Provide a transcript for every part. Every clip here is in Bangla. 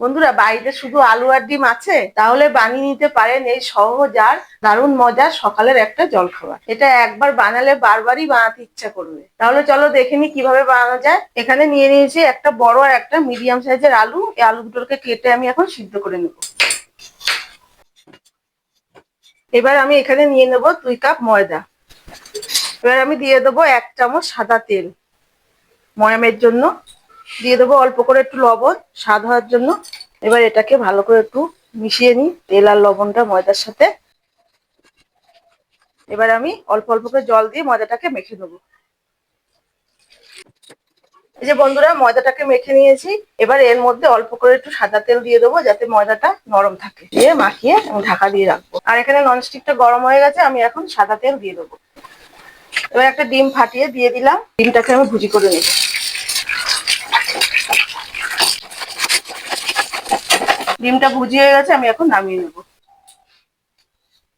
বন্ধুরা, বাড়িতে শুধু আলু আর ডিম আছে, তাহলে বানিয়ে নিতে পারেন এই সহজ আর দারুণ মজার সকালের একটা জলখাবার। এটা একবার বানালে বারবারই বানাতে ইচ্ছা করবে। তাহলে চলো দেখে নি কিভাবে বানানো যায়। এখানে নিয়ে নিয়েছি একটা বড় আর একটা মিডিয়াম সাইজের আলু। এই আলু দুটোকে কেটে আমি এখন সিদ্ধ করে নেব। এবার আমি এখানে নিয়ে নেব 2 কাপ ময়দা। এবার আমি দিয়ে দেবো 1 চামচ সাদা তেল ময়ামের জন্য। দিয়ে দেবো অল্প করে একটু লবণ স্বাদ হওয়ার জন্য। এবার এটাকে ভালো করে একটু মিশিয়ে নিই তেল আর লবণটা ময়দার সাথে। এবার আমি অল্প অল্প করে জল দিয়ে ময়দাটাকে মেখে নেবো। এই যে বন্ধুরা, ময়দাটাকে মেখে নিয়েছি। এবার এর মধ্যে অল্প করে একটু সাদা তেল দিয়ে দেবো, যাতে ময়দাটা নরম থাকে। দিয়ে মাখিয়ে আমি ঢাকা দিয়ে রাখবো। আর এখানে ননস্টিকটা গরম হয়ে গেছে, আমি এখন সাদা তেল দিয়ে দেবো। এবার একটা ডিম ফাটিয়ে দিয়ে দিলাম। ডিমটাকে আমি ভুজি করে নেব। ডিমটা ভুজি হয়ে গেছে, আমি এখন নামিয়ে নেবো।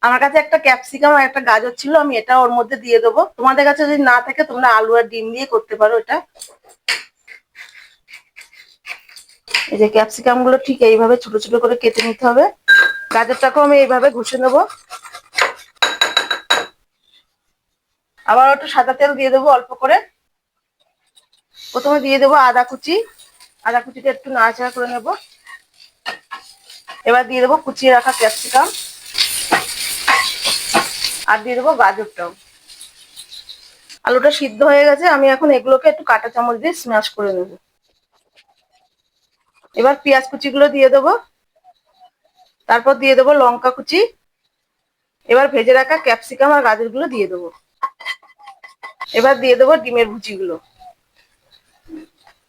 আমার কাছে একটা ক্যাপসিকাম আর একটা গাজর ছিল, আমি এটা ওর মধ্যে দিয়ে দেবো। তোমাদের কাছে যদি না থাকে তোমরা আলু আর ডিম দিয়ে করতে পারো এটা। এই যে ক্যাপসিকাম গুলো ঠিক এইভাবে ছোট ছোট করে কেটে নিতে হবে। গাজরটাকেও আমি এইভাবে ঘষে নেবো। আবার একটু সাদা তেল দিয়ে দেবো অল্প করে। প্রথমে দিয়ে দেবো আদা কুচি। আদা কুচিটা একটু নাড়াচাড়া করে নেব। এবার দিয়ে দেবো কুচিয়ে রাখা ক্যাপসিকাম। আর দিয়ে দেবো গাজরটাও। আলুটা সিদ্ধ হয়ে গেছে, আমি এখন এগুলোকে একটু কাঁটা চামচ দিয়ে স্ম্যাশ করে নেব। এবার পেঁয়াজ কুচিগুলো দিয়ে দেবো। তারপর দিয়ে দেবো লঙ্কা কুচি। এবার ভেজে রাখা ক্যাপসিকাম আর গাজরগুলো দিয়ে দেবো। এবার দিয়ে দেবো ডিমের ভুজিগুলো।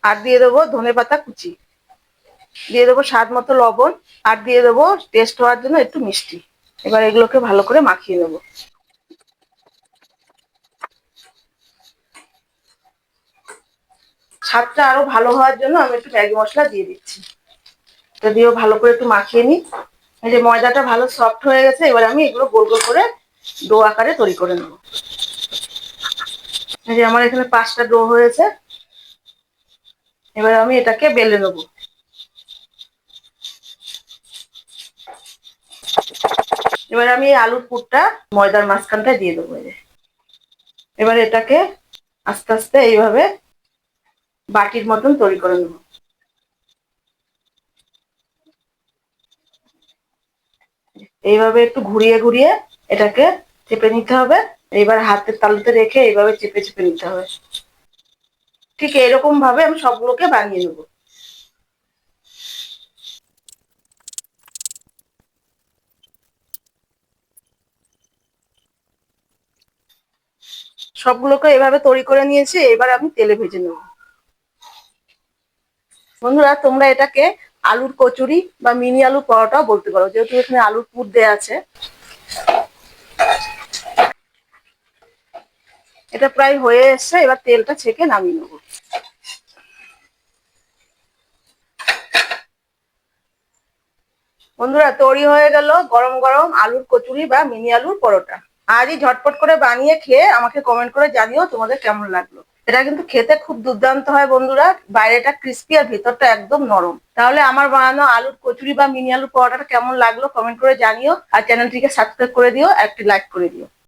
আর দিয়ে দেবো ধনেপাতা কুচি। দিয়ে দেবো স্বাদ মতো লবণ। আর দিয়ে দেবো টেস্ট হওয়ার জন্য একটু মিষ্টি। এবার এগুলোকে ভালো করে মাখিয়ে নেবো। স্বাদটা আরো ভালো হওয়ার জন্য আমি একটু ম্যাগি মশলা দিয়ে দিচ্ছি। এটা দিয়েও ভালো করে একটু মাখিয়ে নিই। এই যে ময়দাটা ভালো সফট হয়ে গেছে, এবার আমি এগুলো গোল গোল করে ডো আকারে তৈরি করে নেবো। এই যে আমার এখানে 5টা ডো হয়েছে। এবার আমি এটাকে বেলে নেবো। এবার আমি এই আলুর পুরটা ময়দার মাঝখানটায় দিয়ে দেবো। এবার এটাকে আস্তে আস্তে এইভাবে বাটির মতন তৈরি করে নেবো। এইভাবে একটু ঘুরিয়ে ঘুরিয়ে এটাকে চেপে নিতে হবে। এবার হাতের তালুতে রেখে এইভাবে চেপে চেপে নিতে হবে। ঠিক এরকম ভাবে আমি সবগুলোকে বানিয়ে নেবো। সবগুলোকে এভাবে তৈরি করে নিয়েছি। এবার আমি তেলে ভেজে নেব। বন্ধুরা, তোমরা এটাকে আলুর কচুরি বা মিনি আলুর পরোটাও বলতে পারো, যেহেতু এখানে আলুর পুর দেয়া আছে। এটা প্রায় হয়ে এসছে, এবার তেলটা ছেঁকে নামিয়ে নেবো। বন্ধুরা, তৈরি হয়ে গেল গরম গরম আলুর কচুরি বা মিনি আলুর পরোটা। আজই ঝটপট করে বানিয়ে খেয়ে আমাকে কমেন্ট করে জানিও তোমাদের কেমন লাগলো। এটা কিন্তু খেতে খুব দুর্দান্ত হয় বন্ধুরা। বাইরেটা ক্রিস্পি আর ভেতরটা একদম নরম। তাহলে আমার বানানো আলুর কচুরি বা মিনি আলুর পরোটাটা কেমন লাগলো কমেন্ট করে জানিও। আর চ্যানেলটিকে সাবস্ক্রাইব করে দিও, একটি লাইক করে দিও।